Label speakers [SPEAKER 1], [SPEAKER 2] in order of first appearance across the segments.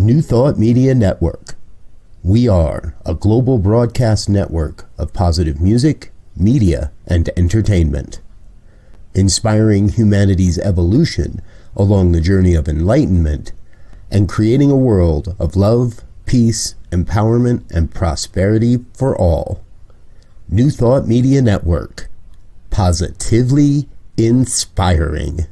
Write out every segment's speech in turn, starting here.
[SPEAKER 1] New Thought Media Network. We are a global broadcast network of positive music, media, and entertainment, inspiring humanity's evolution along the journey of enlightenment and creating a world of love, peace, empowerment, and prosperity for all. New Thought Media Network. Positively inspiring.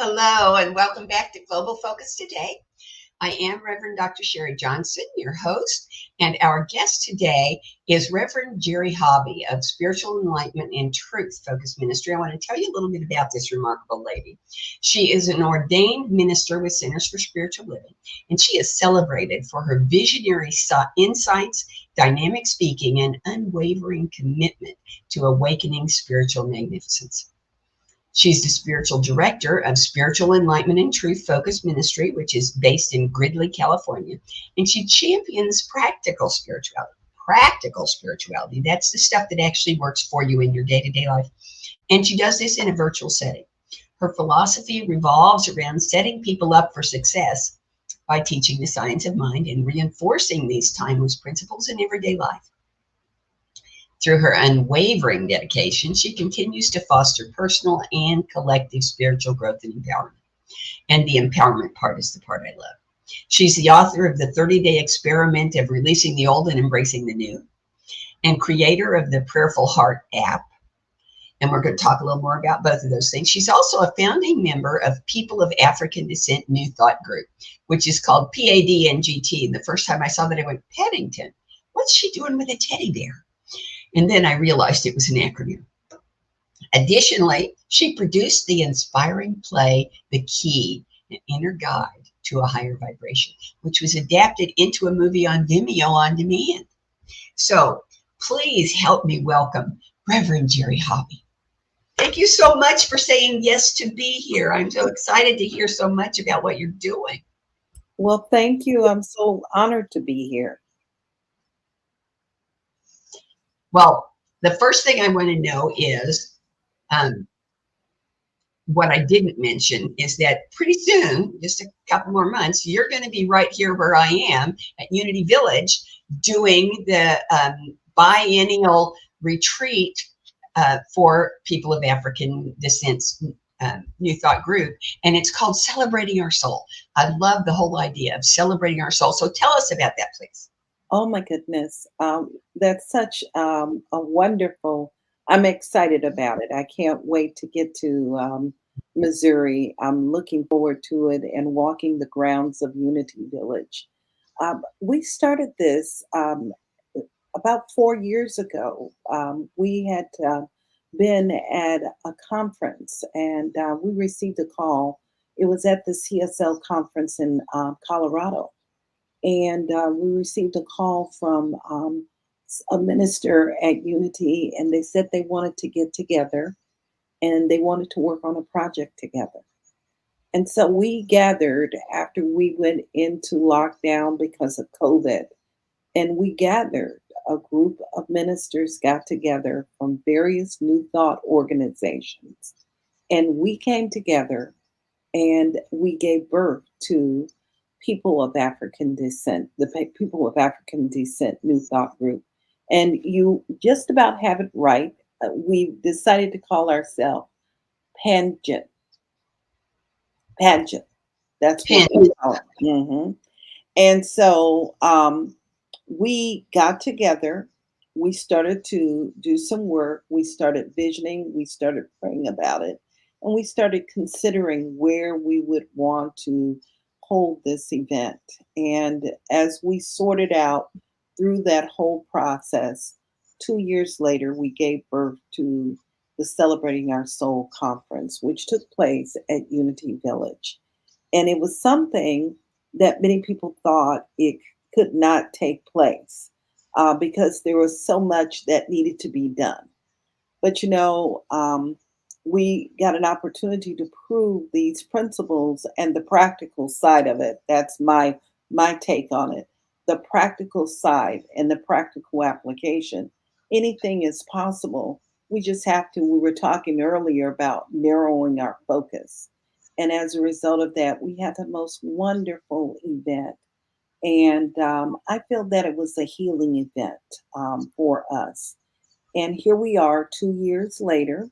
[SPEAKER 2] Hello and welcome back to Global Focus Today. I am Reverend Dr. Sharri Johnson, your host, and our guest today is Reverend Jerry Hobby of Spiritual Enlightenment and Truth Focus Ministry. I want to tell you a little bit about this remarkable lady. She is an ordained minister with Centers for Spiritual Living, and she is celebrated for her visionary insights, dynamic speaking, and unwavering commitment to awakening spiritual magnificence. She's the spiritual director of Spiritual Enlightenment and Truth Focus Ministry, which is based in Gridley, California. And she champions practical spirituality. Practical spirituality. That's the stuff that actually works for you in your day-to-day life. And she does this in a virtual setting. Her philosophy revolves around setting people up for success by teaching the science of mind and reinforcing these timeless principles in everyday life. Through her unwavering dedication, she continues to foster personal and collective spiritual growth and empowerment. And the empowerment part is the part I love. She's the author of the 30-Day Experiment of Releasing the Old and Embracing the New, and creator of the Prayerful Heart app. And we're going to talk a little more about both of those things. She's also a founding member of People of African Descent New Thought Group, which is called PADNGT. And the first time I saw that, I went, Paddington, what's she doing with a teddy bear? And then I realized it was an acronym. Additionally, she produced the inspiring play, The Key, an inner guide to a higher vibration, which was adapted into a movie on Vimeo on demand. So please help me welcome Reverend Jerry Hobby. Thank you so much for saying yes to be here. I'm so excited to hear so much about what you're doing.
[SPEAKER 3] Well, thank you. I'm so honored to be here.
[SPEAKER 2] Well, the first thing I want to know is, what I didn't mention is that pretty soon, just a couple more months, you're going to be right here where I am at Unity Village doing the biennial retreat for People of African Descent's New Thought Group. And it's called Celebrating Our Soul. I love the whole idea of celebrating our soul. So tell us about that, please.
[SPEAKER 3] Oh my goodness. That's such a wonderful, I'm excited about it. I can't wait to get to Missouri. I'm looking forward to it and walking the grounds of Unity Village. We started this about 4 years ago. We had been at a conference and we received a call. It was at the CSL conference in Colorado. And we received a call from a minister at Unity, and they said they wanted to get together and they wanted to work on a project together. And so we gathered after we went into lockdown because of COVID, and we gathered. A group of ministers got together from various New Thought organizations, and we came together and we gave birth to People of African Descent, the People of African Descent New Thought Group. And you just about have it right. We decided to call ourselves Pageant. That's what we call it. Mm-hmm. And so we got together we started to do some work. We started visioning, we started praying about it, and we started considering where we would want to hold this event. And as we sorted out through that whole process, 2 years later, we gave birth to the Celebrating Our Soul conference, which took place at Unity Village. And it was something that many people thought it could not take place because there was so much that needed to be done. But we got an opportunity to prove these principles and the practical side of it. That's my take on it. The practical side and the practical application. Anything is possible. We just have to. We were talking earlier about narrowing our focus. And as a result of that, we had the most wonderful event. And I feel that it was a healing event for us. And here we are 2 years later,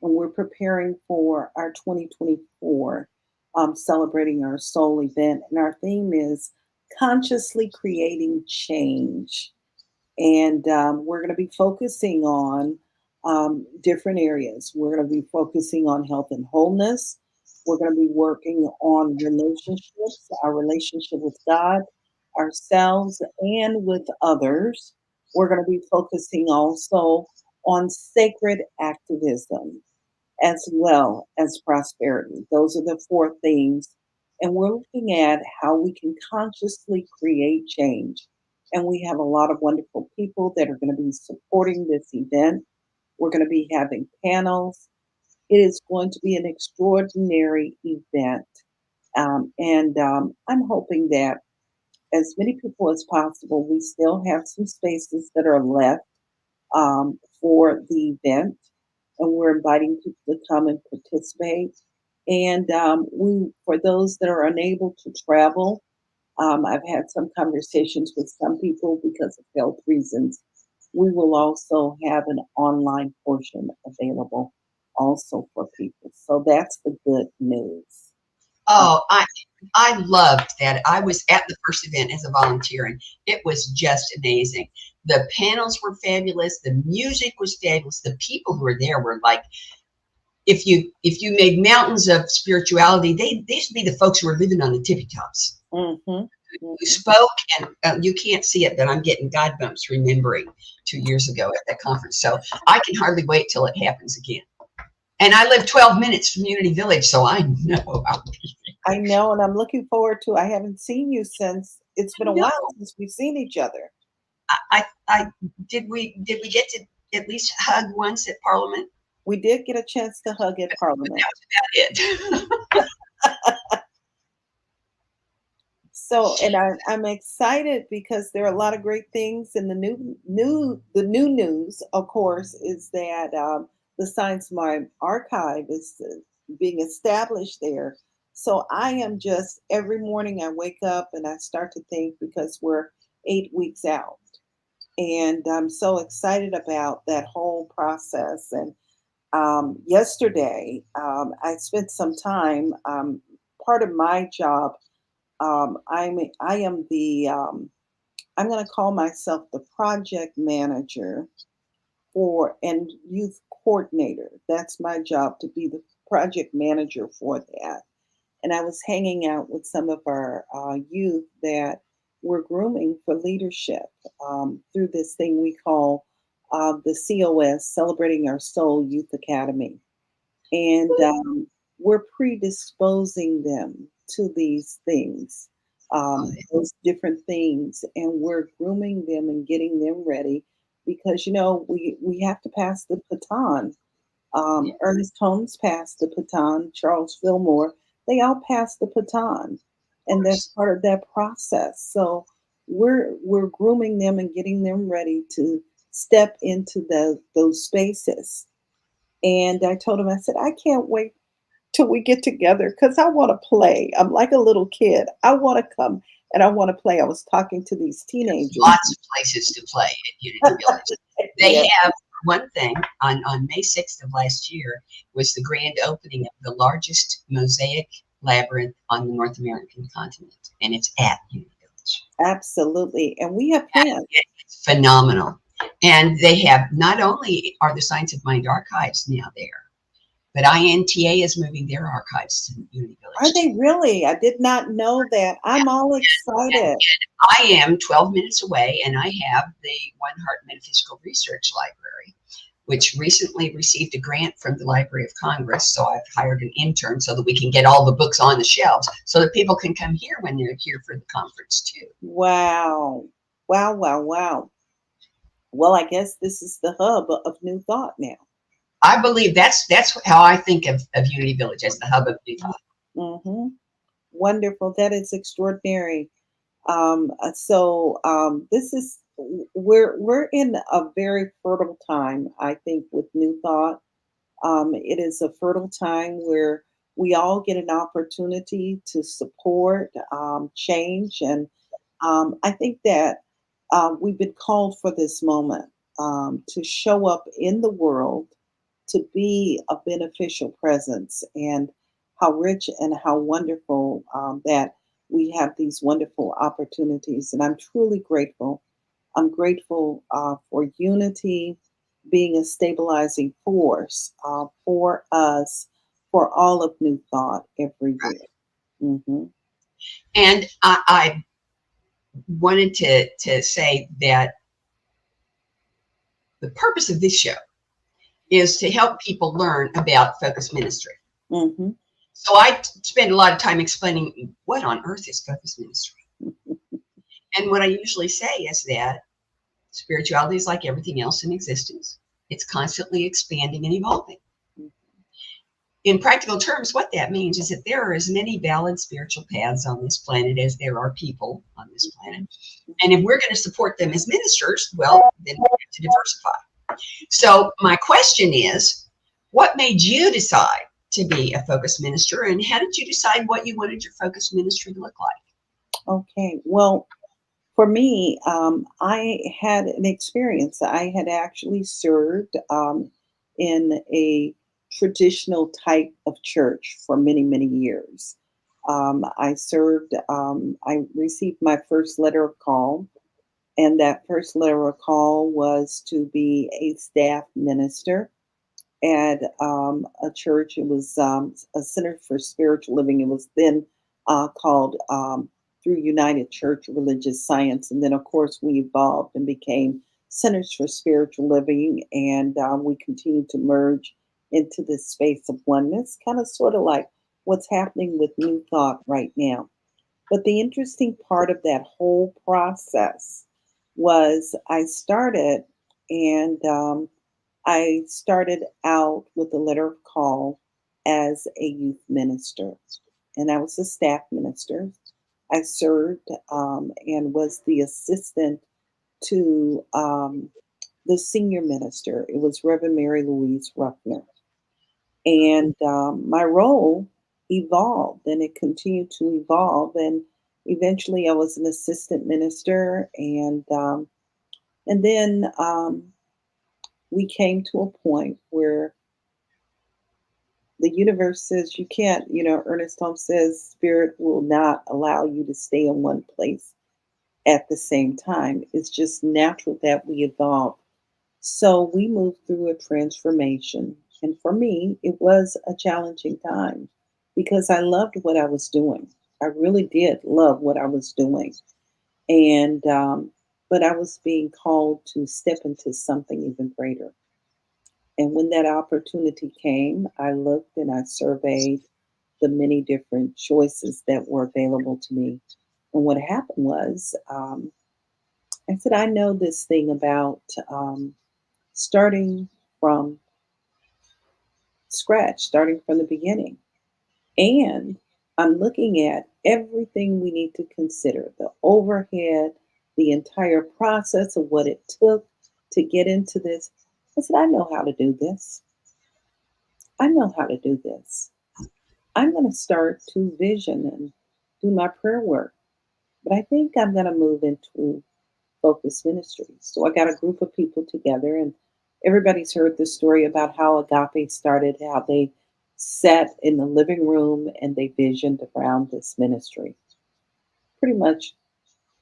[SPEAKER 3] and we're preparing for our 2024 Celebrating Our Soul event. And our theme is consciously creating change. And we're going to be focusing on different areas. We're going to be focusing on health and wholeness. We're going to be working on relationships, our relationship with God, ourselves, and with others. We're going to be focusing also on sacred activism as well as prosperity. Those are the four things. And we're looking at how we can consciously create change. And we have a lot of wonderful people that are going to be supporting this event. We're going to be having panels. It is going to be an extraordinary event. And I'm hoping that as many people as possible, we still have some spaces that are left for the event, and we're inviting people to come and participate. And for those that are unable to travel, I've had some conversations with some people because of health reasons. We will also have an online portion available also for people. So that's the good news.
[SPEAKER 2] Oh, I loved that. I was at the first event as a volunteer, and it was just amazing. The panels were fabulous. The music was fabulous. The people who were there were like, if you made mountains of spirituality, they should be the folks who were living on the tippy tops.
[SPEAKER 3] Mm-hmm.
[SPEAKER 2] Who spoke, and you can't see it, but I'm getting God bumps remembering 2 years ago at that conference. So I can hardly wait till it happens again. And I live 12 minutes from Unity Village, so I know I'll be
[SPEAKER 3] I know, and I'm looking forward to. I haven't seen you since. It's been a
[SPEAKER 2] there.
[SPEAKER 3] while since we've seen each other.
[SPEAKER 2] I did we get to at least hug once at Parliament?
[SPEAKER 3] We did get a chance to hug at
[SPEAKER 2] But
[SPEAKER 3] Parliament.
[SPEAKER 2] that was about it.
[SPEAKER 3] So, and I'm excited because there are a lot of great things in the new news. Of course, is that the Science Mine Archive is being established there. So I am just every morning I wake up and I start to think because we're 8 weeks out, and I'm so excited about that whole process. And yesterday I spent some time. Part of my job I am the I'm going to call myself the project manager for and youth coordinator. That's my job, to be the project manager for that. And I was hanging out with some of our youth that were grooming for leadership through this thing we call the COS, Celebrating Our Soul Youth Academy. And we're predisposing them to these things, those different things, and we're grooming them and getting them ready because we have to pass the baton. Ernest Holmes passed the baton, Charles Fillmore, they all passed the baton, and that's part of that process. So we're grooming them and getting them ready to step into those spaces. And I told him, I said, I can't wait till we get together because I want to play. I'm like a little kid. I want to come and I want to play. I was talking to these teenagers.
[SPEAKER 2] Lots of places to play at Unity Village. They
[SPEAKER 3] Yeah.
[SPEAKER 2] have one thing on May 6th of last year was the grand opening of the largest mosaic labyrinth on the North American continent, and it's at Unity Village.
[SPEAKER 3] Absolutely. And we have plans.
[SPEAKER 2] It's phenomenal. And they have, not only are the Science of Mind archives now there, but INTA is moving their archives to Unity
[SPEAKER 3] Are
[SPEAKER 2] Village
[SPEAKER 3] they
[SPEAKER 2] too.
[SPEAKER 3] really? I did not know that. I'm all
[SPEAKER 2] And
[SPEAKER 3] excited.
[SPEAKER 2] I am 12 minutes away, and I have the One Heart Metaphysical Research Library, which recently received a grant from the Library of Congress. So I've hired an intern so that we can get all the books on the shelves so that people can come here when they're here for the conference too.
[SPEAKER 3] Wow. Wow, wow, wow. Well, I guess this is the hub of New Thought now.
[SPEAKER 2] I believe that's how I think of Unity Village, as the hub of New Thought.
[SPEAKER 3] Hmm. Wonderful. That is extraordinary. This is we're in a very fertile time, I think, with New Thought. It is a fertile time where we all get an opportunity to support change, and I think that we've been called for this moment to show up in the world, to be a beneficial presence, and how rich and how wonderful that we have these wonderful opportunities. And I'm truly grateful. I'm grateful for unity being a stabilizing force for us, for all of New Thought everywhere. Hmm.
[SPEAKER 2] And I wanted to say that the purpose of this show is to help people learn about focus ministry.
[SPEAKER 3] Hmm.
[SPEAKER 2] So I spend a lot of time explaining what on earth is focus ministry. And what I usually say is that spirituality is like everything else in existence. It's constantly expanding and evolving. In practical terms, what that means is that there are as many valid spiritual paths on this planet as there are people on this planet. And if we're going to support them as ministers, well, then we have to diversify. So my question is, what made you decide to be a focus minister, and how did you decide what you wanted your focus ministry to look like?
[SPEAKER 3] Okay. Well, for me, I had an experience. I had actually served in a traditional type of church for many, many years. I received my first letter of call, and that first letter of call was to be a staff minister at a church. It was a Center for Spiritual Living. It was then called through United Church Religious Science. And then, of course, we evolved and became Centers for Spiritual Living. And we continued to merge into this space of oneness, kind of sort of like what's happening with New Thought right now. But the interesting part of that whole process was I started out with a letter of call as a youth minister, and I was a staff minister. I served and was the assistant to the senior minister. It was Reverend Mary Louise Ruffner. And my role evolved and it continued to evolve. And eventually I was an assistant minister. And then we came to a point where the universe says you can't, Ernest Holmes says spirit will not allow you to stay in one place at the same time. It's just natural that we evolve. So we moved through a transformation. And for me, it was a challenging time because I loved what I was doing. I really did love what I was doing. And, but I was being called to step into something even greater. And when that opportunity came, I looked and I surveyed the many different choices that were available to me. And what happened was, I said, I know this thing about starting from scratch, starting from the beginning. And I'm looking at everything we need to consider, the overhead, the entire process of what it took to get into this. I said, I know how to do this. I know how to do this. I'm going to start to vision and do my prayer work. But I think I'm going to move into focus ministries. So I got a group of people together, and everybody's heard the story about how Agape started, how they sat in the living room and they visioned around this ministry. Pretty much,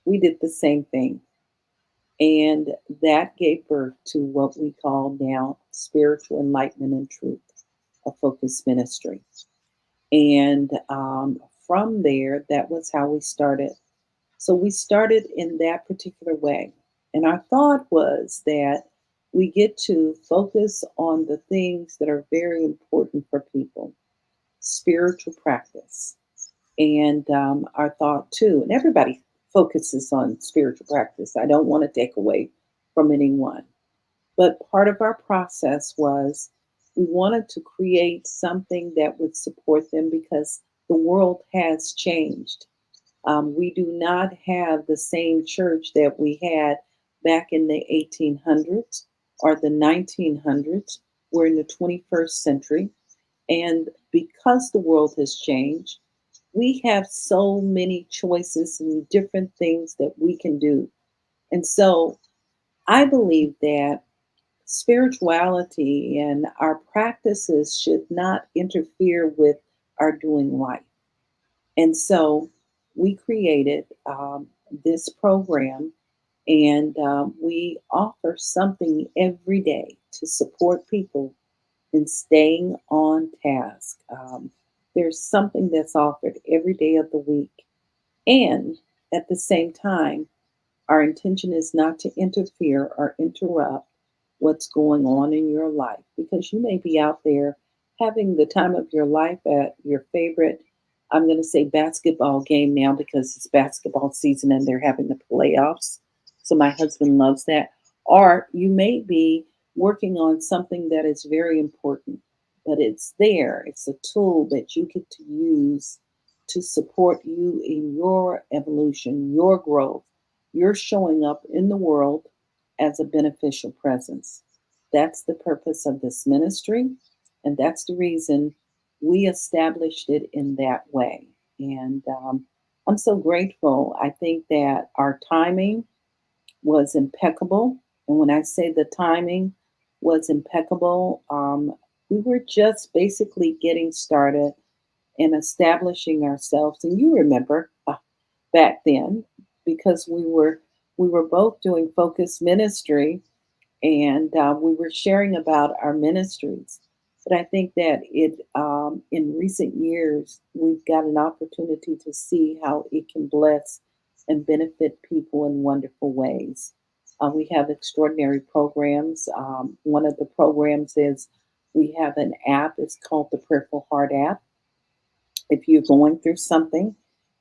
[SPEAKER 3] we did the same thing. And that gave birth to what we call now Spiritual Enlightenment and Truth, a focused ministry. And from there, that was how we started. So we started in that particular way. And our thought was that we get to focus on the things that are very important for people, spiritual practice. And our thought too, and everybody focuses on spiritual practice. I don't want to take away from anyone. But part of our process was we wanted to create something that would support them because the world has changed. We do not have the same church that we had back in the 1800s or the 1900s. We're in the 21st century. And because the world has changed, we have so many choices and different things that we can do. And so I believe that spirituality and our practices should not interfere with our doing life. And so we created this program, and we offer something every day to support people in staying on task. There's something that's offered every day of the week. And at the same time, our intention is not to interfere or interrupt what's going on in your life because you may be out there having the time of your life at your favorite, I'm going to say basketball game now because it's basketball season and they're having the playoffs. So my husband loves that. Or you may be working on something that is very important, but it's there. It's a tool that you get to use to support you in your evolution, your growth. You're showing up in the world as a beneficial presence. That's the purpose of this ministry, and that's the reason we established it in that way. And I'm so grateful. I think that our timing was impeccable. And when I say the timing was impeccable, we were just basically getting started and establishing ourselves. And you remember back then, because we were both doing focused ministry, and we were sharing about our ministries. But I think that in recent years, we've got an opportunity to see how it can bless and benefit people in wonderful ways. We have extraordinary programs. One of the programs is we have an app. It's called the Prayerful Heart app. If you're going through something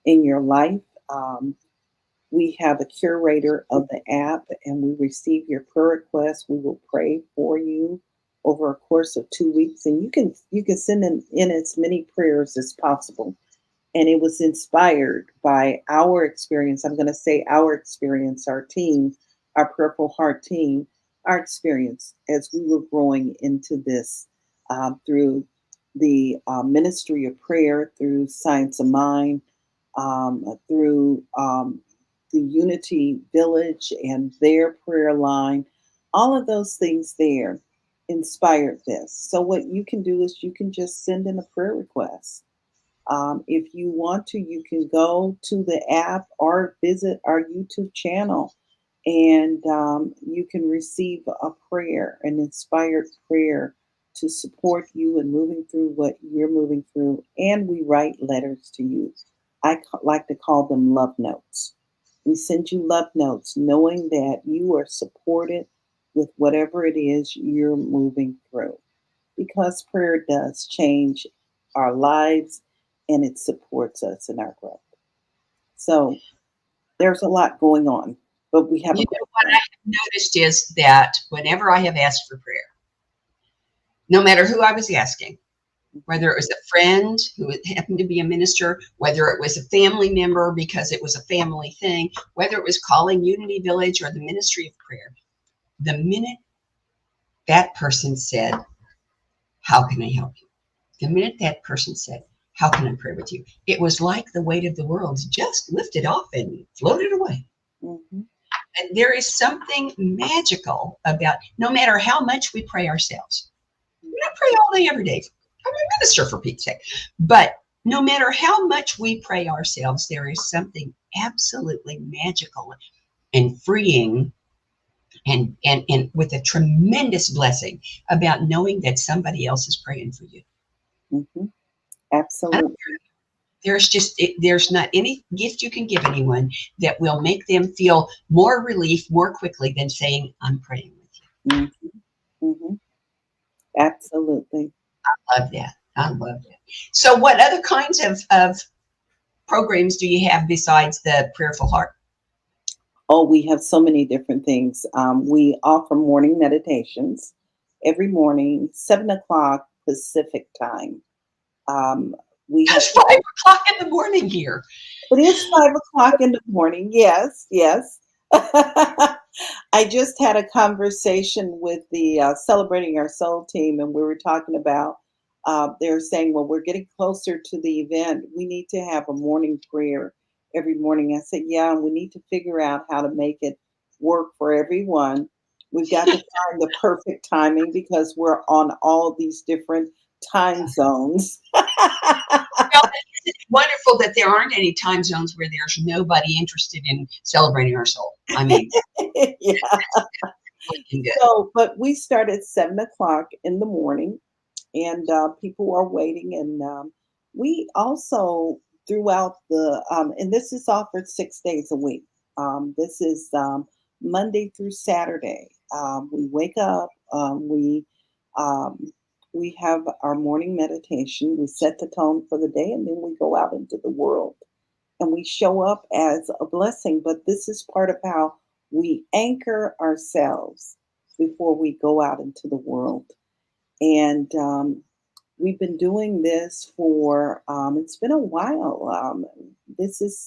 [SPEAKER 3] in your life, we have a curator of the app and we receive your prayer requests. We will pray for you over a course of 2 weeks. And you can send in as many prayers as possible. And it was inspired by our experience. I'm going to say our experience, our team, our Purple Heart team, our experience as we were growing into this through the ministry of prayer, through Science of Mind, through the Unity Village and their prayer line. All of those things there inspired this. So what you can do is you can just send in a prayer request. If you want to, you can go to the app or visit our YouTube channel, and you can receive a prayer, an inspired prayer to support you in moving through what you're moving through. And we write letters to you. Like to call them love notes. We send you love notes knowing that you are supported with whatever it is you're moving through, because prayer does change our lives and it supports us in our growth. So there's a lot going on, but we have
[SPEAKER 2] You
[SPEAKER 3] a
[SPEAKER 2] know
[SPEAKER 3] great
[SPEAKER 2] what I
[SPEAKER 3] time.
[SPEAKER 2] have noticed is that whenever I have asked for prayer, no matter who I was asking, whether it was a friend who happened to be a minister, whether it was a family member because it was a family thing, whether it was calling Unity Village or the ministry of prayer, the minute that person said, "How can I help you?" The minute that person said, "How can I pray with you?" It was like the weight of the world just lifted off and floated away.
[SPEAKER 3] Mhm.
[SPEAKER 2] And there is something magical about no matter how much we pray ourselves. We don't pray all day every day. I'm a minister, for Pete's sake. But no matter how much we pray ourselves, there is something absolutely magical and freeing and with a tremendous blessing about knowing that somebody else is praying for you.
[SPEAKER 3] Hmm. Absolutely.
[SPEAKER 2] There's not any gift you can give anyone that will make them feel more relief more quickly than saying, I'm praying with you.
[SPEAKER 3] Hmm. Hmm. Absolutely.
[SPEAKER 2] Love that. I love that. So what other kinds of programs do you have besides the Prayerful Heart?
[SPEAKER 3] Oh, we have so many different things. We offer morning meditations every morning, 7 o'clock Pacific time. Um, we have
[SPEAKER 2] It's 5 o'clock in the morning here.
[SPEAKER 3] It is 5 o'clock in the morning. Yes, yes. I just had a conversation with the Celebrating Our Soul team, and we were talking about, they were saying, well, we're getting closer to the event. We need to have a morning prayer every morning. I said, yeah, and we need to figure out how to make it work for everyone. We've got to find the perfect timing because we're on all these different time zones.
[SPEAKER 2] Well, isn't it wonderful that there aren't any time zones where there's nobody interested in celebrating our soul? I mean,
[SPEAKER 3] Yeah.
[SPEAKER 2] we can do.
[SPEAKER 3] So, but we start at 7 o'clock in the morning, and people are waiting. And we also, throughout and this is offered 6 days a week. This is Monday through Saturday. We wake up, um, we have our morning meditation, we set the tone for the day, and then we go out into the world and we show up as a blessing. But this is part of how we anchor ourselves before we go out into the world. And we've been doing this for, it's been a while. This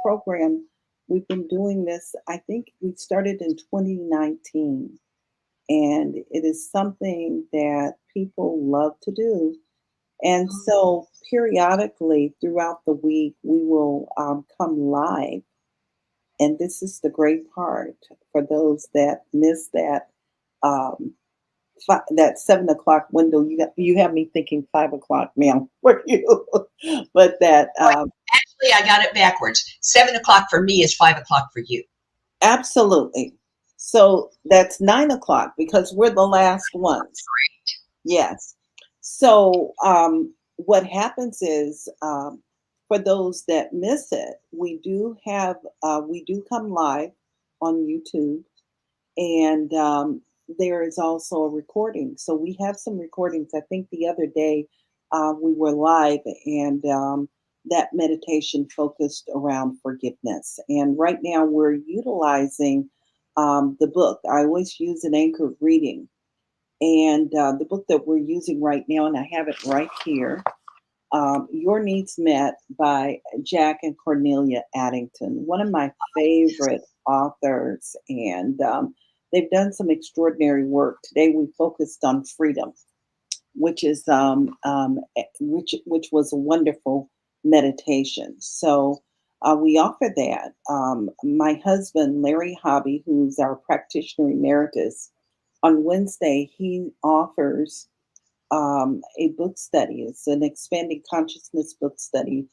[SPEAKER 3] program, we've been doing this, I think we started in 2019. And it is something that people love to do. And so periodically throughout the week, we will come live. And this is the great part for those that miss that um, that 7 o'clock window. You have me thinking 5 o'clock now for you, but that
[SPEAKER 2] Well, actually, I got it backwards. 7 o'clock for me is 5 o'clock for you.
[SPEAKER 3] absolutely. So that's 9 o'clock because we're the last ones. Yes. So what happens is, for those that miss it, we do come live on YouTube, and there is also a recording. So we have some recordings. I think the other day we were live, and that meditation focused around forgiveness. And right now we're utilizing the book. I always use an anchored reading, and the book that we're using right now, and I have it right here, Your Needs Met by Jack and Cornelia Addington, one of my favorite authors. And they've done some extraordinary work. Today we focused on freedom, which is which was a wonderful meditation. So we offer that. My husband, Larry Hobby, who's our practitioner emeritus, on Wednesday, he offers a book study. It's an expanding consciousness book study.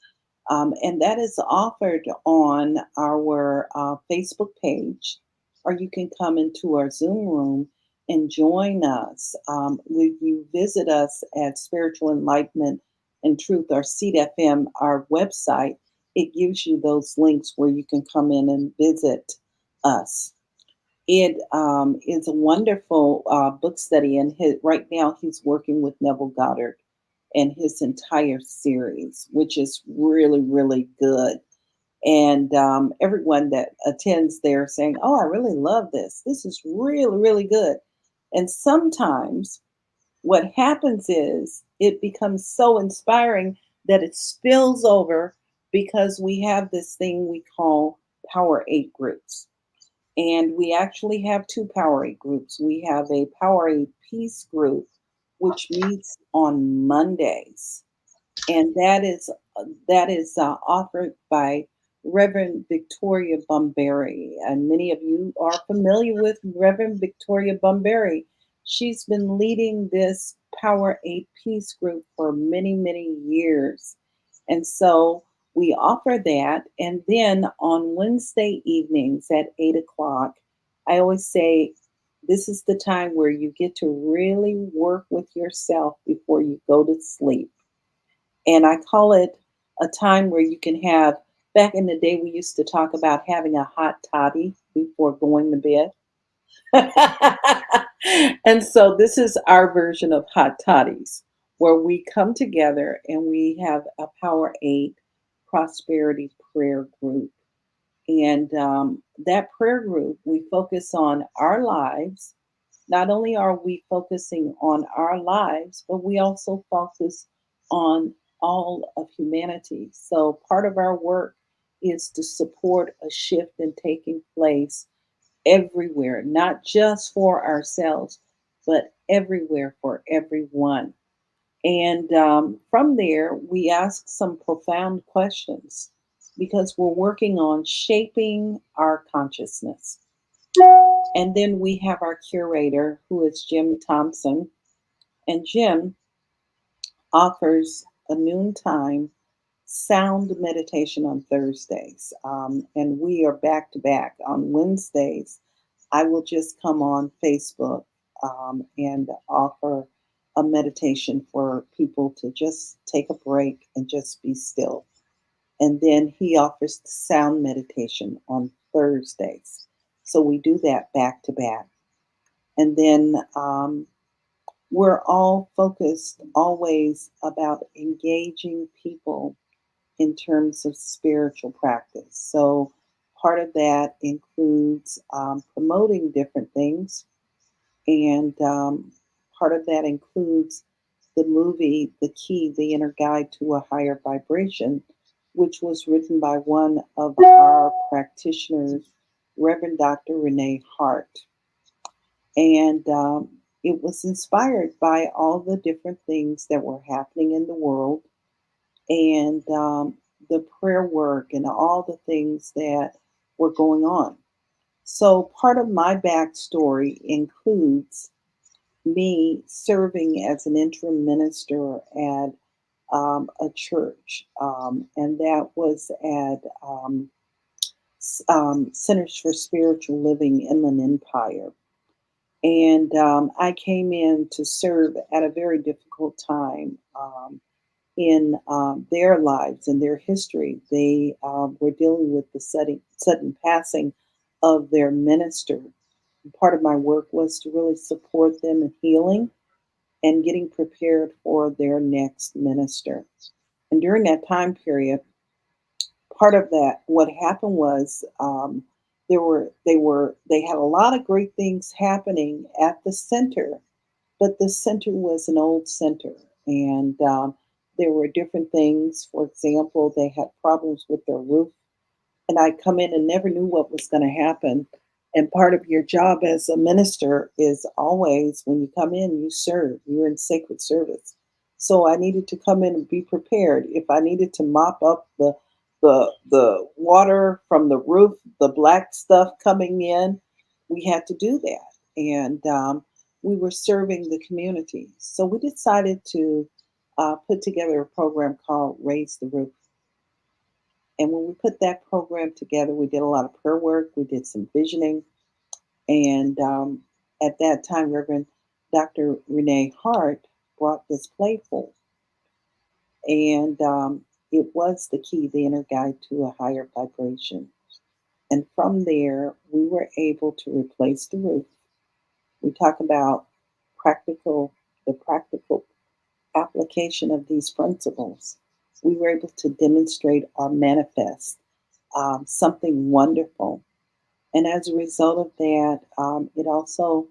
[SPEAKER 3] And that is offered on our Facebook page, or you can come into our Zoom room and join us. When you visit us at Spiritual Enlightenment and Truth, or SEAT.FM, our website, it gives you those links where you can come in and visit us. It is a wonderful book study, and right now he's working with Neville Goddard and his entire series, which is really, really good. And everyone that attends there saying, "Oh, I really love this. This is really, really good." And sometimes what happens is it becomes so inspiring that it spills over, because we have this thing we call Power 8 groups. And we actually have two Power 8 groups. We have a Power 8 Peace group, which meets on Mondays, and that is offered by Reverend Victoria Bumbary. And many of you are familiar with Reverend Victoria Bumbary. She's been leading this Power 8 Peace group for many, many years. And so we offer that. And then on Wednesday evenings at 8 o'clock, I always say this is the time where you get to really work with yourself before you go to sleep. And I call it a time where you can have, back in the day, we used to talk about having a hot toddy before going to bed. And so this is our version of hot toddies, where we come together and we have a Power 8 prosperity prayer group. And that prayer group, we focus on our lives. Not only are we focusing on our lives, but we also focus on all of humanity. So part of our work is to support a shift in taking place everywhere, not just for ourselves, but everywhere for everyone. And from there, we ask some profound questions because we're working on shaping our consciousness. And then we have our curator, who is Jim Thompson. And Jim offers a noontime sound meditation on Thursdays. And we are back to back. On Wednesdays, I will just come on Facebook and offer a meditation for people to just take a break and just be still. And then he offers the sound meditation on Thursdays. So we do that back to back. And then we're all focused always about engaging people in terms of spiritual practice. So part of that includes promoting different things. And part of that includes the movie, The Key, The Inner Guide to a Higher Vibration, which was written by one of our practitioners, Reverend Dr. Renee Hart. And it was inspired by all the different things that were happening in the world and the prayer work and all the things that were going on. So part of my backstory includes me serving as an interim minister at a church, and that was at Centers for Spiritual Living Inland Empire. And I came in to serve at a very difficult time in their lives and their history. They were dealing with the sudden passing of their minister. Part of my work was to really support them in healing and getting prepared for their next minister. And during that time period, part of that, what happened was they had a lot of great things happening at the center, but the center was an old center, and there were different things. For example, they had problems with their roof, and I'd come in and never knew what was going to happen. And part of your job as a minister is always, when you come in, you serve. You're in sacred service. So I needed to come in and be prepared. If I needed to mop up the water from the roof, the black stuff coming in, we had to do that. And we were serving the community. So we decided to put together a program called Raise the Roof. And when we put that program together, we did a lot of prayer work. We did some visioning. And at that time, Reverend Dr. Renee Hart brought this playful. And it was The Key, The Inner Guide to a Higher Vibration. And from there, we were able to replace the roof. We talk about the practical application of these principles. We were able to demonstrate or manifest something wonderful. And as a result of that, it also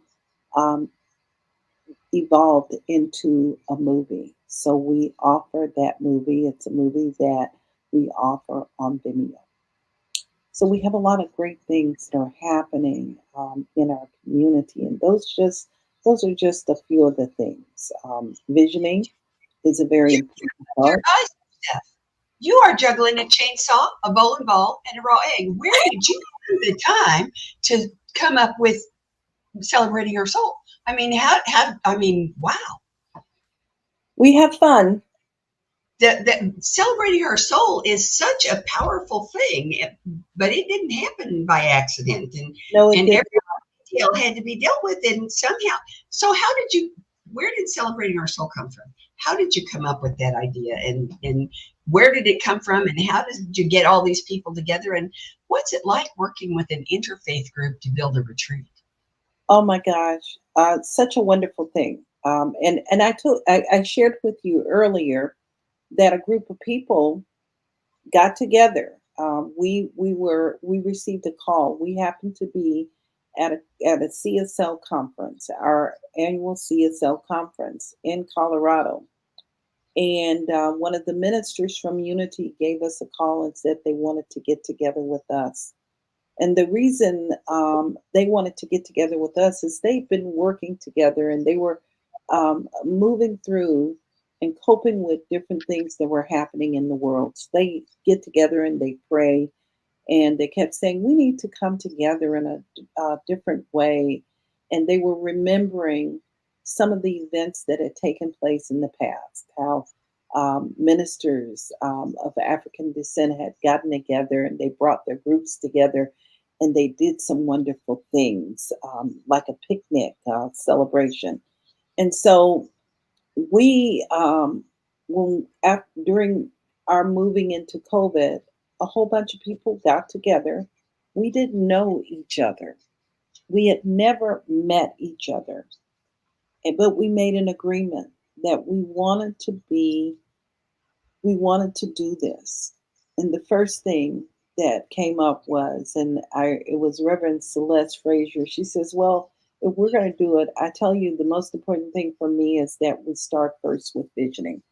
[SPEAKER 3] evolved into a movie. So we offer that movie. It's a movie that we offer on Vimeo. So we have a lot of great things that are happening in our community, and those are just a few of the things. Visioning is a very important part.
[SPEAKER 2] You are juggling a chainsaw, a bowling ball, and a raw egg. Where did you find the time to come up with celebrating your soul? I mean, wow.
[SPEAKER 3] We have fun.
[SPEAKER 2] The celebrating her soul is such a powerful thing, but it didn't happen by accident.
[SPEAKER 3] No, it didn't.
[SPEAKER 2] detail had to be dealt with, and somehow. So, where did Celebrating Our Soul come from? How did you come up with that idea, and where did it come from, and how did you get all these people together, and what's it like working with an interfaith group to build a retreat?
[SPEAKER 3] Oh my gosh, such a wonderful thing. And I shared with you earlier that a group of people got together. We received a call. We happened to be at a CSL conference, our annual CSL conference in Colorado, and one of the ministers from Unity gave us a call and said they wanted to get together with us. And the reason they wanted to get together with us is they've been working together and they were moving through and coping with different things that were happening in the world. So they get together and they pray, and they kept saying, we need to come together in a different way. And they were remembering some of the events that had taken place in the past, how ministers of African descent had gotten together and they brought their groups together and they did some wonderful things, like a picnic celebration. And so we, during our moving into COVID, a whole bunch of people got together. We didn't know each other. We had never met each other, but we made an agreement that we wanted to do this. And the first thing that came up was, it was Reverend Celeste Frazier. She says, well, if we're going to do it, I tell you, the most important thing for me is that we start first with visioning.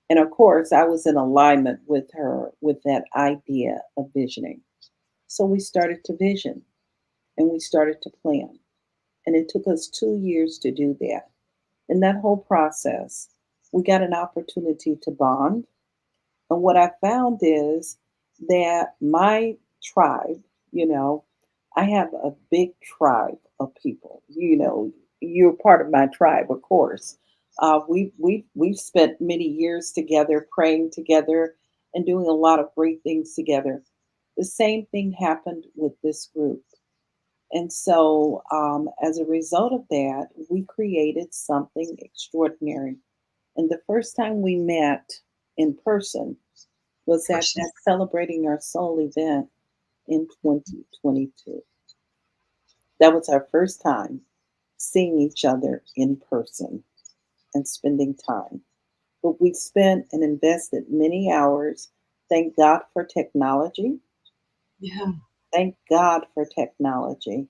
[SPEAKER 3] And of course, I was in alignment with her with that idea of visioning. So we started to vision and we started to plan. And it took us 2 years to do that. In that whole process, we got an opportunity to bond. And what I found is that my tribe, you know, I have a big tribe of people. You know, you're part of my tribe, of course. We've spent many years together, praying together, and doing a lot of great things together. The same thing happened with this group. And so, as a result of that, we created something extraordinary. And the first time we met in person was at
[SPEAKER 2] Person.
[SPEAKER 3] that Celebrating Our Soul event in 2022. That was our first time seeing each other in person and spending time. But we spent and invested many hours. Thank God for technology.
[SPEAKER 2] Yeah.
[SPEAKER 3] Thank God for technology.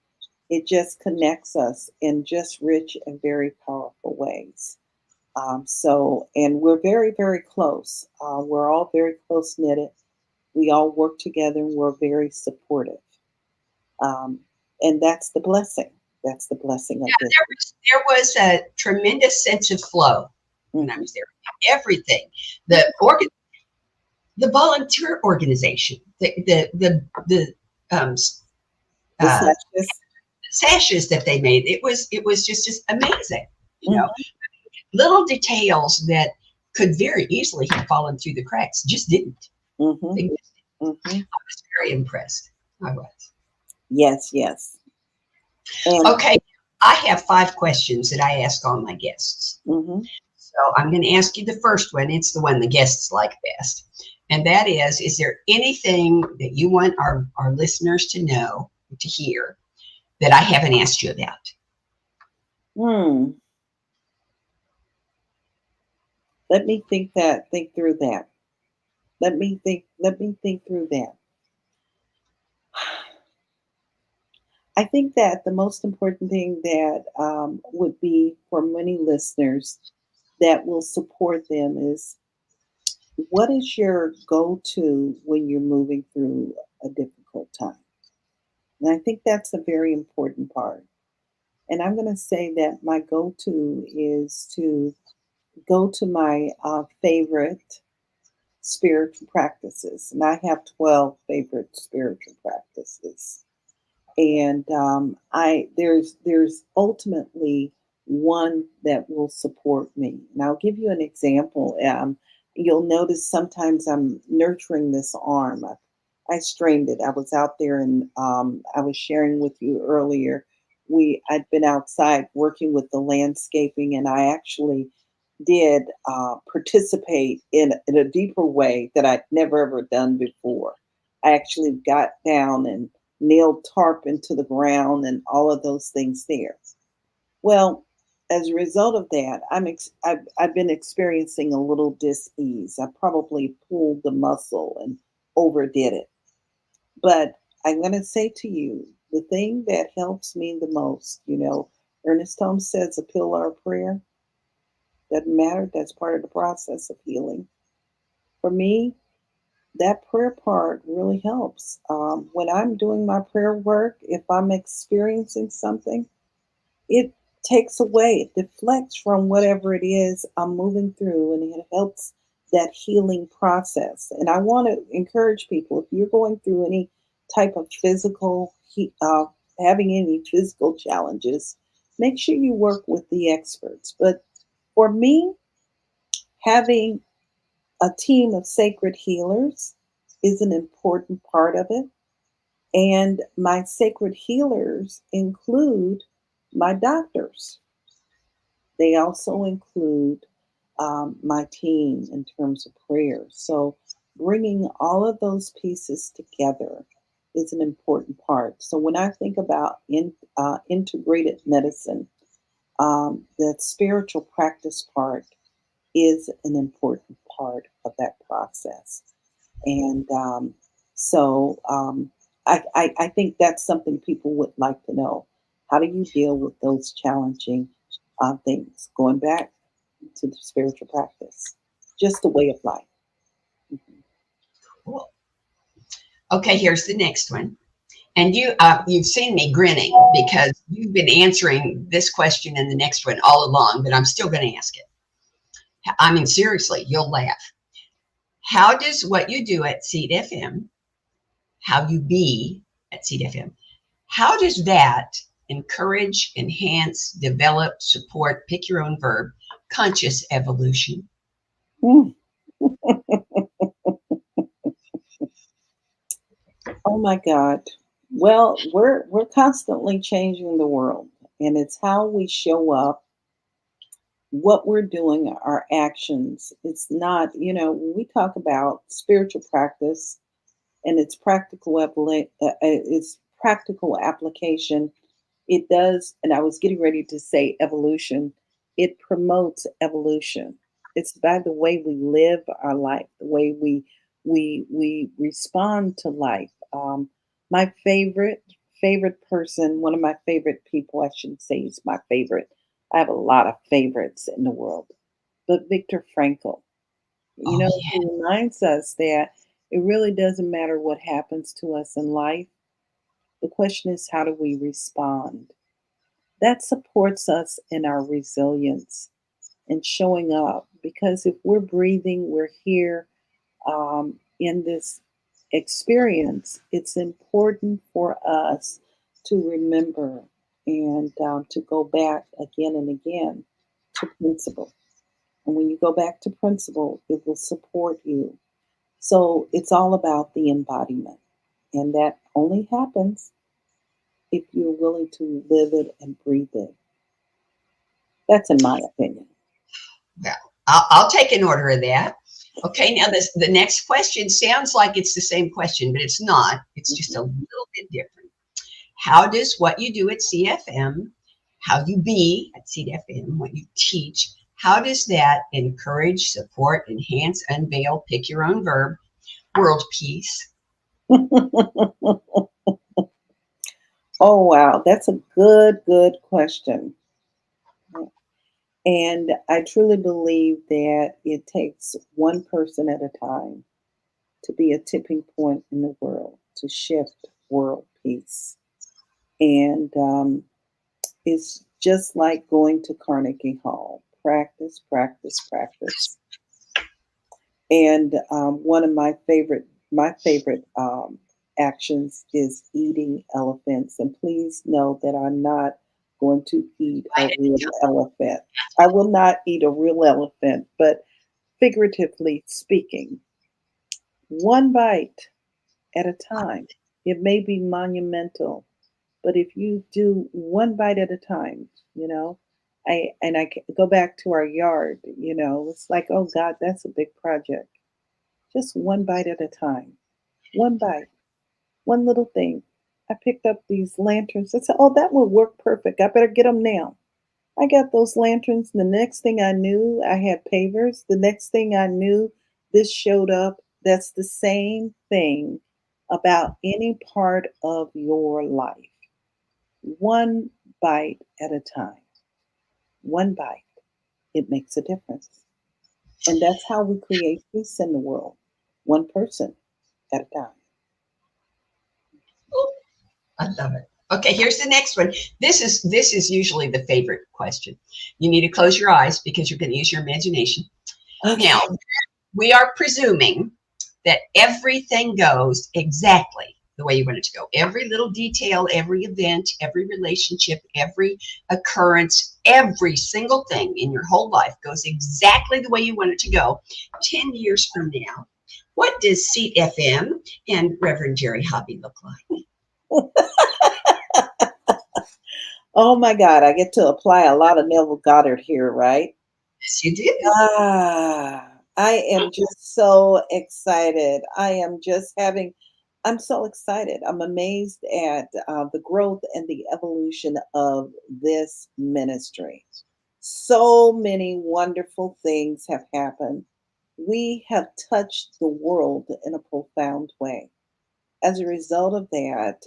[SPEAKER 3] It just connects us in just rich and very powerful ways. And we're very, very close. We're all very close knitted. We all work together and we're very supportive. Um, and that's the blessing. That's the blessing of
[SPEAKER 2] Yeah,
[SPEAKER 3] this.
[SPEAKER 2] there was a tremendous sense of flow when I
[SPEAKER 3] Mhm.
[SPEAKER 2] was there. Everything, the organ, the volunteer organization, the
[SPEAKER 3] The
[SPEAKER 2] uh,
[SPEAKER 3] sessions.
[SPEAKER 2] sashes that they made. It was just amazing. You know,
[SPEAKER 3] Mhm,
[SPEAKER 2] little details that could very easily have fallen through the cracks just didn't.
[SPEAKER 3] mhm,
[SPEAKER 2] They just,
[SPEAKER 3] mhm.
[SPEAKER 2] I was very impressed. I was.
[SPEAKER 3] Yes, yes. And
[SPEAKER 2] Okay, I have 5 questions that I ask all my guests.
[SPEAKER 3] mhm.
[SPEAKER 2] So I'm going to ask you the first one. It's the one the guests like best. And that is there anything that you want our listeners to know, to hear, that I haven't asked you about?
[SPEAKER 3] Hmm. Think through that. Let me think through that. I think that the most important thing that would be for many listeners that will support them is, what is your go to when you're moving through a difficult time? And I think that's a very important part. And I'm going to say that my go to is to go to my favorite spiritual practices. And I have 12 favorite spiritual practices. And there's ultimately one that will support me. And I'll give you an example. You'll notice sometimes I'm nurturing this arm. I strained it. I was out there and I was sharing with you earlier I'd been outside working with the landscaping, and I actually did participate in a deeper way that I'd never ever done before. I actually got down and nailed tarp into the ground and all of those things there. Well, as a result of that, I've been experiencing a little dis-ease. I probably pulled the muscle and overdid it. But I'm going to say to you, the thing that helps me the most, Ernest Holmes says a pillar of prayer doesn't matter. That's part of the process of healing. For me, that prayer part really helps. When I'm doing my prayer work, if I'm experiencing something, it takes away, it deflects from whatever it is I'm moving through, and it helps that healing process. And I want to encourage people, if you're going through any type of having any physical challenges, make sure you work with the experts. But for me, having a team of sacred healers is an important part of it. And my sacred healers include my doctors. They also include my team in terms of prayer. So bringing all of those pieces together is an important part. So when I think about integrated medicine, the spiritual practice part is an important part of that process. And I think that's something people would like to know. How do you deal with those challenging things? Going back to the spiritual practice, just a way of life. Mhm.
[SPEAKER 2] Cool. Okay, here's the next one. And you've seen me grinning because you've been answering this question and the next one all along, but I'm still going to ask it. I mean, seriously, you'll laugh. How does what you do at Seed FM, how you be at Seed FM, how does that encourage, enhance, develop, support, pick your own verb, conscious evolution?
[SPEAKER 3] Mm. Oh my God. Well, we're constantly changing the world, and it's how we show up, what we're doing, our actions. It's not, when we talk about spiritual practice and its practical application, it does, and I was getting ready to say evolution, it promotes evolution. It's by the way we live our life, the way we respond to life. My favorite person, one of my favorite people, I shouldn't say he's my favorite. I have a lot of favorites in the world, but Viktor Frankl.
[SPEAKER 2] Oh,
[SPEAKER 3] He
[SPEAKER 2] yeah.
[SPEAKER 3] reminds us that it really doesn't matter what happens to us in life. The question is, how do we respond? That supports us in our resilience and showing up. Because if we're breathing, we're here in this experience, it's important for us to remember and to go back again and again to principle. And when you go back to principle, it will support you. So it's all about the embodiment. And that only happens if you're willing to live it and breathe it. That's in my opinion.
[SPEAKER 2] Well, I'll take an order of that. Okay, now the next question sounds like it's the same question, but it's not. It's just a little bit different. How does what you do at CFM, how you be at CFM, what you teach, how does that encourage, support, enhance, unveil, pick your own verb, world peace?
[SPEAKER 3] Oh, wow. That's a good question. And I truly believe that it takes one person at a time to be a tipping point in the world, to shift world peace. And it's just like going to Carnegie Hall, practice, practice, practice. And one of my favorite actions is eating elephants. And please know that I'm not going to eat a real elephant. I will not eat a real elephant, but figuratively speaking, one bite at a time. It may be monumental, But if you do one bite at a time, go back to our yard, it's like, oh God, that's a big project. Just one bite at a time. One bite, one little thing. I picked up these lanterns. I said, oh, that will work perfect. I better get them now. I got those lanterns. The next thing I knew, I had pavers. The next thing I knew, this showed up. That's the same thing about any part of your life. One bite at a time. One bite. It makes a difference. And that's how we create peace in the world. One person at a time.
[SPEAKER 2] Ooh, I love it. Okay, here's the next one. This is usually the favorite question. You need to close your eyes because you're going to use your imagination.
[SPEAKER 3] Okay.
[SPEAKER 2] Now, we are presuming that everything goes exactly the way you want it to go. Every little detail, every event, every relationship, every occurrence, every single thing in your whole life goes exactly the way you want it to go. 10 years from now, what does S.E.A.T. and Reverend Jerry Hobby look like?
[SPEAKER 3] Oh my God, I get to apply a lot of Neville Goddard here, right?
[SPEAKER 2] Yes, you do.
[SPEAKER 3] I am just so excited. I'm so excited. I'm amazed at the growth and the evolution of this ministry. So many wonderful things have happened. We have touched the world in a profound way. As a result of that,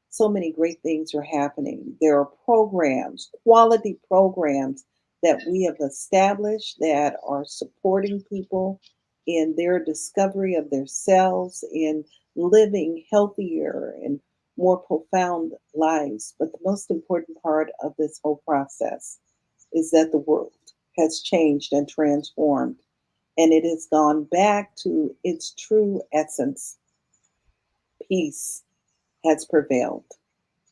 [SPEAKER 3] so many great things are happening. There are programs, quality programs that we have established that are supporting people in their discovery of themselves, in living healthier and more profound lives. But the most important part of this whole process is that the world has changed and transformed, and it has gone back to its true essence. Peace has prevailed.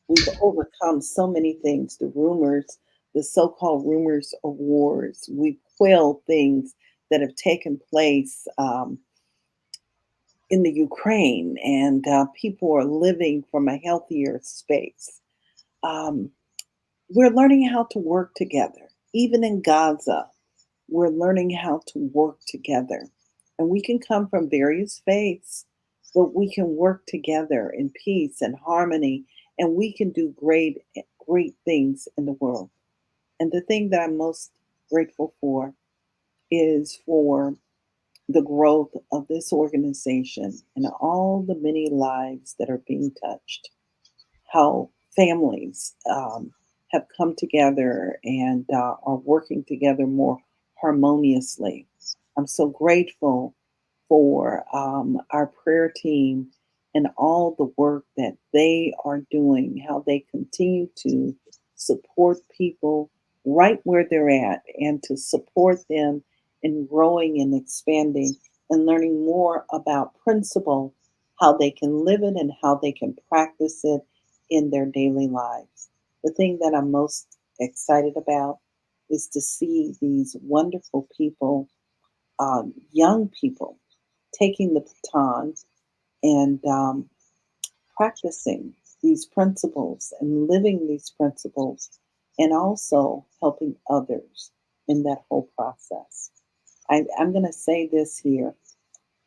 [SPEAKER 3] We've overcome so many things, the rumors, the so called rumors of wars. We've quelled things that have taken place in the Ukraine, and people are living from a healthier space. Um, we're learning how to work together. Even in Gaza, we're learning how to work together. And we can come from various faiths, but we can work together in peace and harmony, and we can do great things in the world. And the thing that I'm most grateful for is for the growth of this organization and all the many lives that are being touched, how families have come together and are working together more harmoniously. I'm so grateful for our prayer team and all the work that they are doing, how they continue to support people right where they're at and to support them in growing and expanding and learning more about principle, how they can live it and how they can practice it in their daily lives. The thing that I'm most excited about is to see these wonderful people, young people, taking the baton and practicing these principles and living these principles, and also helping others in that whole process. I'm going to say this here.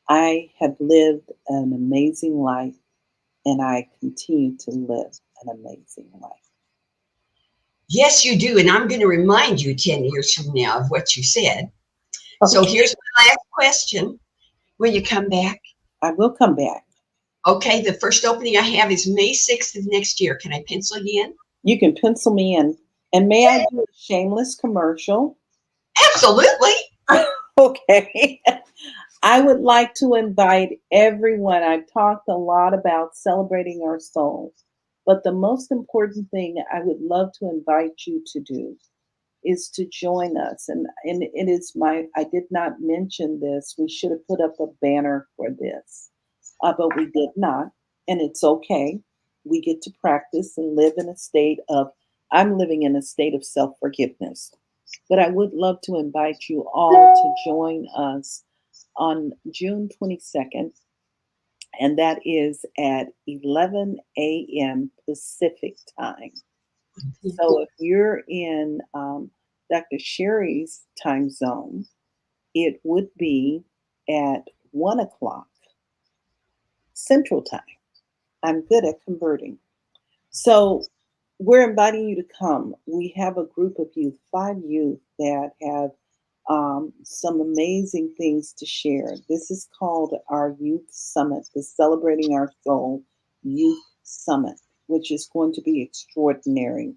[SPEAKER 3] I have lived an amazing life, and I continue to live an amazing life.
[SPEAKER 2] Yes, you do. And I'm going to remind you 10 years from now of what you said. So
[SPEAKER 3] Okay.
[SPEAKER 2] here's my last question. Will you come back?
[SPEAKER 3] I will come back.
[SPEAKER 2] Okay, the first opening I have is May 6th of next year. Can I pencil you in?
[SPEAKER 3] You can pencil me in. And may I do a shameless commercial?
[SPEAKER 2] Absolutely.
[SPEAKER 3] Okay. I would like to invite everyone. I've talked a lot about celebrating our souls, but the most important thing I would love to invite you to do is to join us. And it is I did not mention this. We should have put up a banner for this, but we did not. And it's okay. We get to practice and live in a state of, I'm living in a state of self forgiveness. But I would love to invite you all to join us on June 22nd and that is at 11 a.m. Pacific time. So if you're in Dr. Sherry's time zone, it would be at 1 o'clock Central Time. I'm good at converting. So we're inviting you to come. We have a group of youth, 5 youth, that have some amazing things to share. This is called our Youth Summit, the Celebrating Our Soul Youth Summit, which is going to be extraordinary.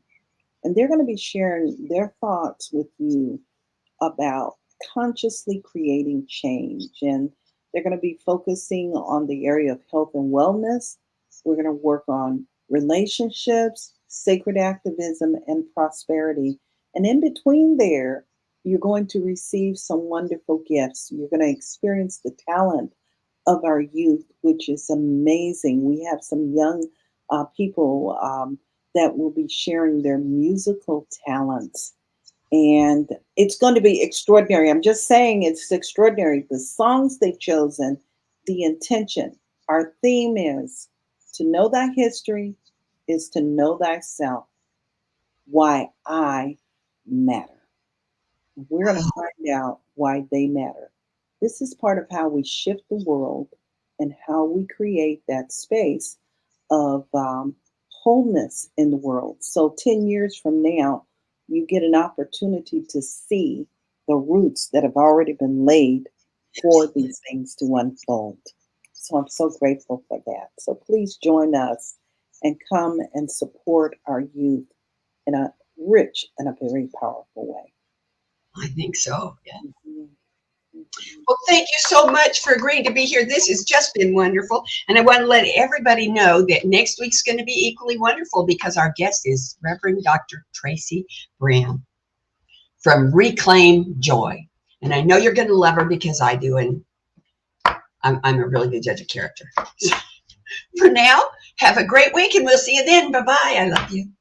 [SPEAKER 3] And they're going to be sharing their thoughts with you about consciously creating change. And they're going to be focusing on the area of health and wellness. We're going to work on relationships, sacred activism, and prosperity. And in between there, you're going to receive some wonderful gifts. You're going to experience the talent of our youth, which is amazing. We have some young people that will be sharing their musical talents, and it's going to be extraordinary. I'm just saying it's extraordinary. The songs they've chosen, the intention. Our theme is to know thy history is to know thyself, why I matter. We're going to find out why they matter. This is part of how we shift the world and how we create that space of wholeness in the world. So 10 years from now, you get an opportunity to see the roots that have already been laid for these things to unfold. So I'm so grateful for that. So please join us and come and support our youth in a rich and a very powerful way.
[SPEAKER 2] I think so. Yeah.
[SPEAKER 3] Mhm.
[SPEAKER 2] Well, thank you so much for agreeing to be here. This has just been wonderful. And I want to let everybody know that next week's going to be equally wonderful because our guest is Reverend Dr. Tracy Brown from Reclaim Joy. And I know you're going to love her because I do. And I'm a really good judge of character. For now, have a great week and we'll see you then. Bye-bye. I love you.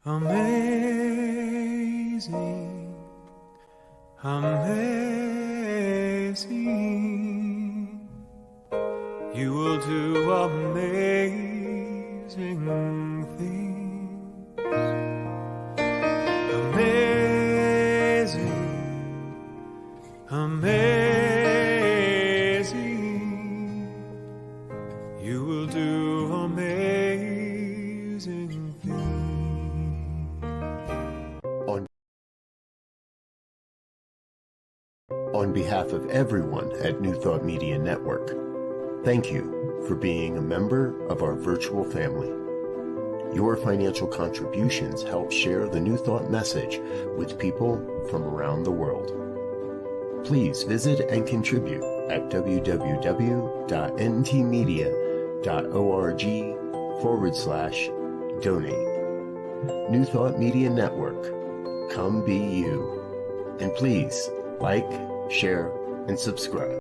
[SPEAKER 4] Amazing, amazing, you will do amazing things. Amazing, amazing, you will do amazing things.
[SPEAKER 1] On behalf of everyone at New Thought Media Network, thank you for being a member of our virtual family. Your financial contributions help share the New Thought message with people from around the world. Please visit and contribute at www.ntmedia.org/donate. New Thought Media Network, come be you. And please like, share, and subscribe.